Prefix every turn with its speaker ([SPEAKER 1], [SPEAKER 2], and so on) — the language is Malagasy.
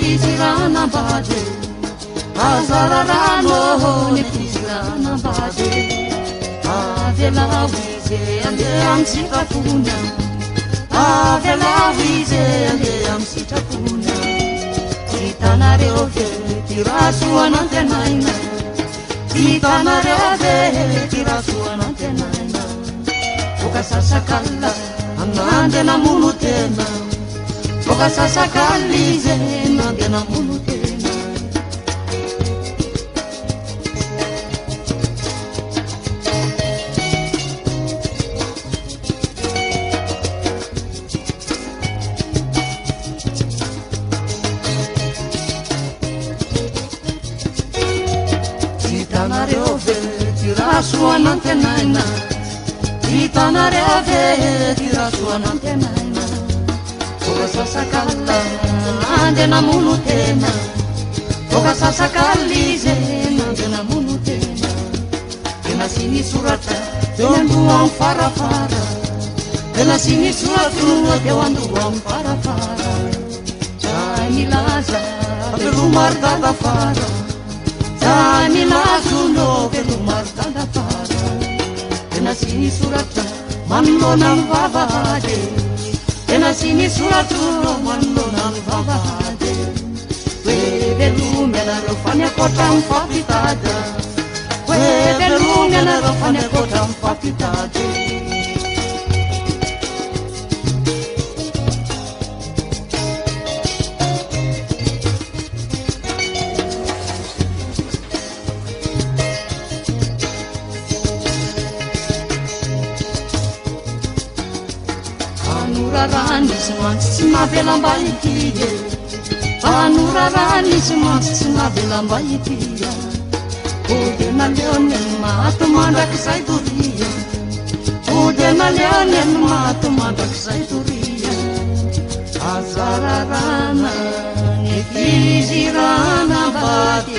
[SPEAKER 1] fiziranambady azararano ny fiziranambady avelavo izy andeha amin'ny sitrapony avelavo izy andeha amin'ny sitrapony hitanareo ve ty rasoanantenaina hitanareo ve ty rasoanantenaina boka sasakalla anande namono tena boka sasakalla izy nande namono tena hitanareo ve ty rasoanantenaina hitanareo ve ty rasoanantenaina boka sasakalla nande namono tena boka sasakalla izy nande namono tena tena sy nisoratra teo andoha amin'ny farafara tena sy nisoratra teo andoha amin'ny farafara zay milaza velomaridandafara zay milazo no velomaridandafara tena sy nisoratra manolona amin'ny vavahady tena sy nisoratra manolona amin'ny vavahady hoe velomy anareo faniakoatra amin'ny fampitady hoe velomy anareo faniakoatra amin'ny fampitady anorarany sy mantsy tsy navelamba ity anorarany sy mantsy tsy navelamba ity ode naleony ny maty mandrakizay toria ode naleony ny maty mandrakizay toria azararana ny fiziranambady